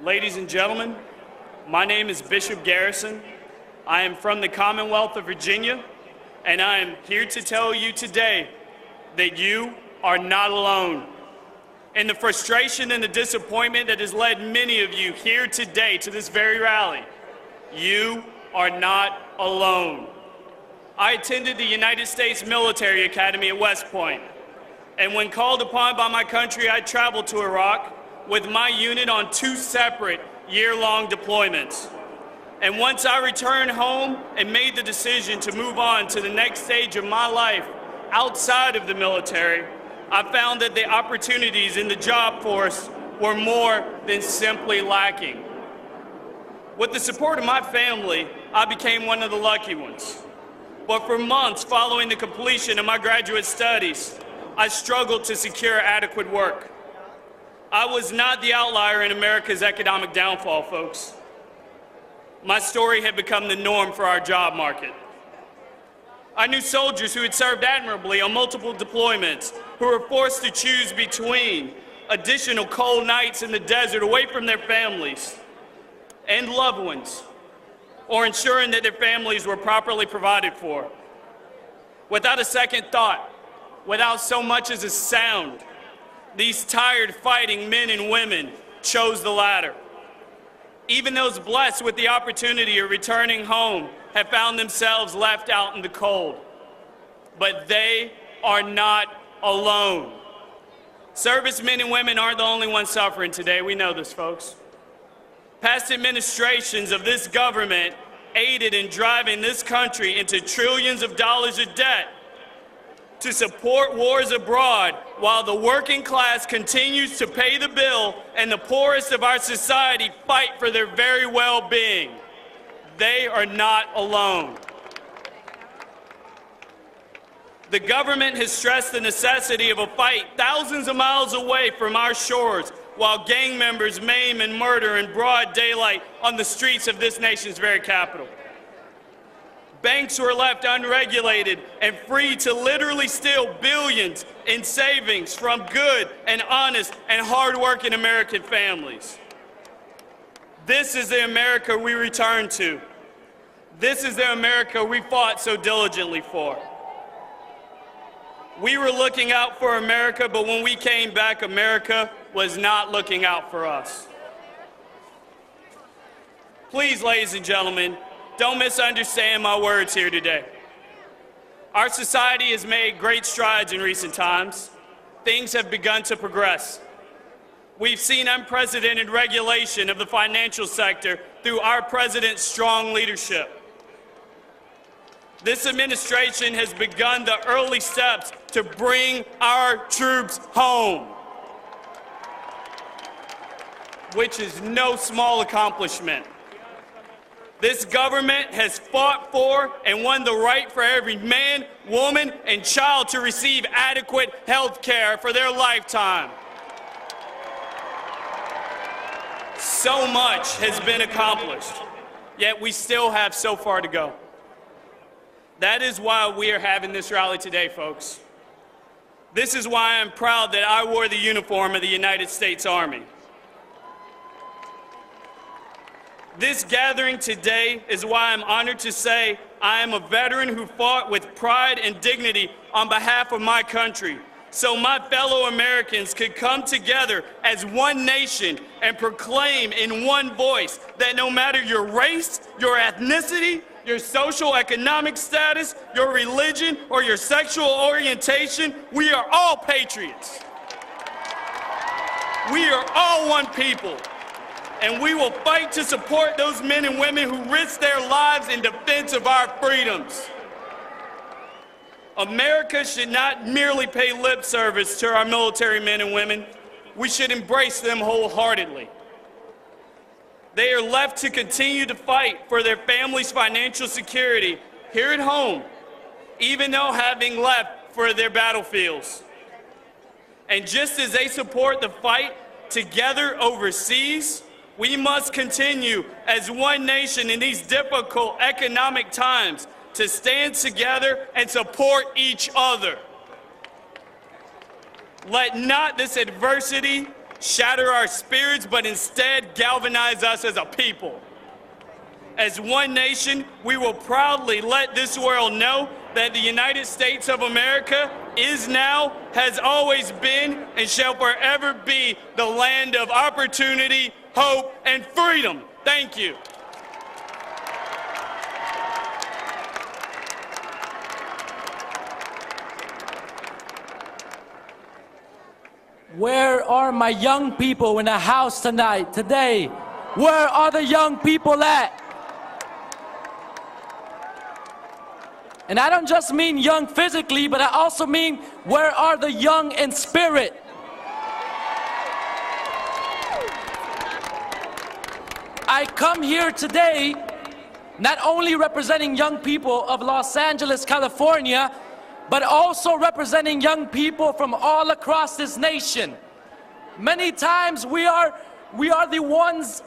Ladies and gentlemen, my name is Bishop Garrison. I am from the Commonwealth of Virginia, and I am here to tell you today that you are not alone. In the frustration and the disappointment that has led many of you here today to this very rally, you are not alone. I attended the United States Military Academy at West Point, and when called upon by my country, I traveled to Iraq with my unit on 2 separate year-long deployments. And once I returned home and made the decision to move on to the next stage of my life outside of the military, I found that the opportunities in the job force were more than simply lacking. With the support of my family, I became one of the lucky ones. But for months following the completion of my graduate studies, I struggled to secure adequate work. I was not the outlier in America's economic downfall, folks. My story had become the norm for our job market. I knew soldiers who had served admirably on multiple deployments, who were forced to choose between additional cold nights in the desert away from their families and loved ones, or ensuring that their families were properly provided for. Without a second thought, without so much as a sound, these tired fighting men and women chose the latter. Even those blessed with the opportunity of returning home have found themselves left out in the cold. But they are not alone. Servicemen and women aren't the only ones suffering today. We know this, folks. Past administrations of this government aided in driving this country into trillions of dollars of debt to support wars abroad, while the working class continues to pay the bill and the poorest of our society fight for their very well-being. They are not alone. The government has stressed the necessity of a fight thousands of miles away from our shores, while gang members maim and murder in broad daylight on the streets of this nation's very capital. Banks were left unregulated and free to literally steal billions in savings from good and honest and hardworking American families. This is the America we return to. This is the America we fought so diligently for. We were looking out for America, but when we came back, America was not looking out for us. Please, ladies and gentlemen, don't misunderstand my words here today. Our society has made great strides in recent times. Things have begun to progress. We've seen unprecedented regulation of the financial sector through our president's strong leadership. This administration has begun the early steps to bring our troops home, which is no small accomplishment. This government has fought for and won the right for every man, woman, and child to receive adequate health care for their lifetime. So much has been accomplished, yet we still have so far to go. That is why we are having this rally today, folks. This is why I'm proud that I wore the uniform of the United States Army. This gathering today is why I'm honored to say I am a veteran who fought with pride and dignity on behalf of my country, so my fellow Americans could come together as one nation and proclaim in one voice that no matter your race, your ethnicity, your social economic status, your religion, or your sexual orientation, we are all patriots. We are all one people. And we will fight to support those men and women who risk their lives in defense of our freedoms. America should not merely pay lip service to our military men and women. We should embrace them wholeheartedly. They are left to continue to fight for their families' financial security here at home, even though having left for their battlefields. And just as they support the fight together overseas, we must continue as one nation in these difficult economic times to stand together and support each other. Let not this adversity shatter our spirits, but instead galvanize us as a people. As one nation, we will proudly let this world know that the United States of America is now, has always been, and shall forever be the land of opportunity, hope, and freedom. Thank you. Where are my young people in the house tonight, today? Where are the young people at? And I don't just mean young physically, but I also mean, where are the young in spirit? I come here today not only representing young people of Los Angeles, California, but also representing young people from all across this nation. Many times we are the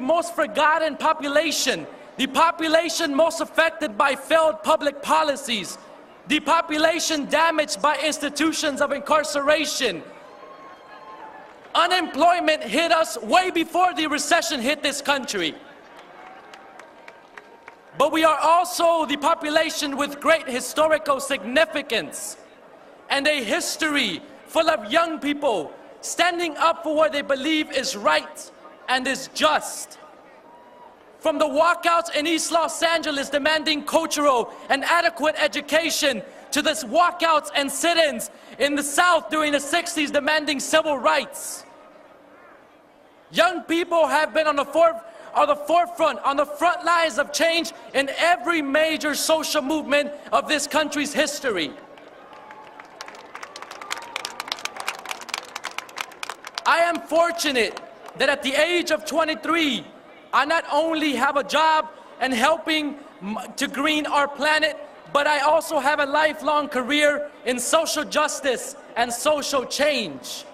most forgotten population. The population most affected by failed public policies. The population damaged by institutions of incarceration. Unemployment hit us way before the recession hit this country. But we are also the population with great historical significance and a history full of young people standing up for what they believe is right and is just. From the walkouts in East Los Angeles demanding cultural and adequate education, to the walkouts and sit-ins in the South during the 60s demanding civil rights. Young people have been on the forefront, on the front lines of change in every major social movement of this country's history. I am fortunate that at the age of 23, I not only have a job and helping to green our planet, but I also have a lifelong career in social justice and social change.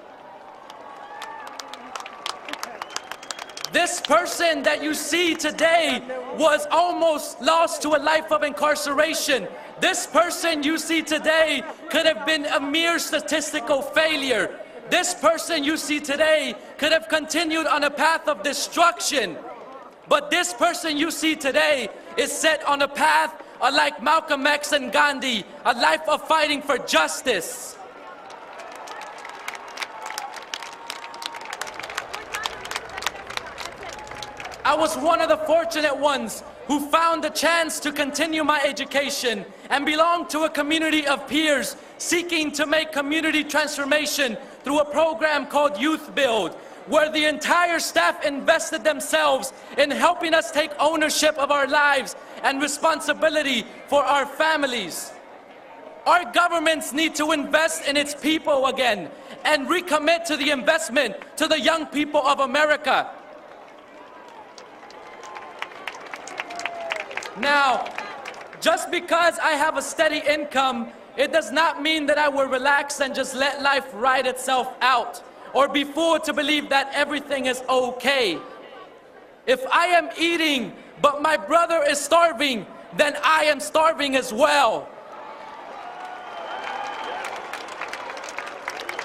This person that you see today was almost lost to a life of incarceration. This person you see today could have been a mere statistical failure. This person you see today could have continued on a path of destruction. But this person you see today is set on a path like Malcolm X and Gandhi, a life of fighting for justice. I was one of the fortunate ones who found the chance to continue my education and belong to a community of peers seeking to make community transformation through a program called Youth Build, where the entire staff invested themselves in helping us take ownership of our lives and responsibility for our families. Our governments need to invest in its people again and recommit to the investment to the young people of America. Now, just because I have a steady income, it does not mean that I will relax and just let life ride itself out, or be fooled to believe that everything is okay. If I am eating, but my brother is starving, then I am starving as well.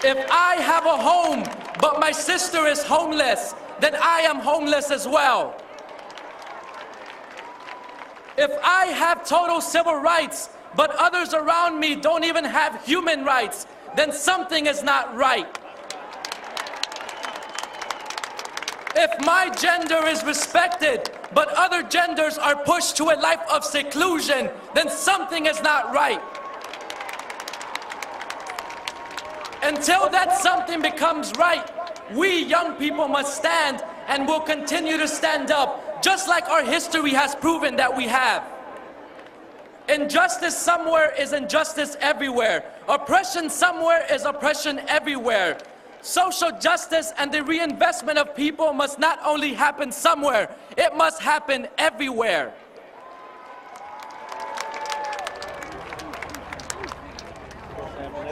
If I have a home, but my sister is homeless, then I am homeless as well. If I have total civil rights, but others around me don't even have human rights, then something is not right. If my gender is respected, but other genders are pushed to a life of seclusion, then something is not right. Until that something becomes right, we young people must stand and will continue to stand up, just like our history has proven that we have. Injustice somewhere is injustice everywhere. Oppression somewhere is oppression everywhere. Social justice and the reinvestment of people must not only happen somewhere, it must happen everywhere.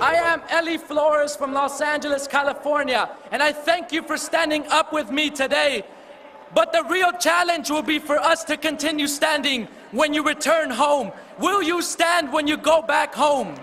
I am Ely Flores from Los Angeles, California, and I thank you for standing up with me today. But the real challenge will be for us to continue standing when you return home. Will you stand when you go back home?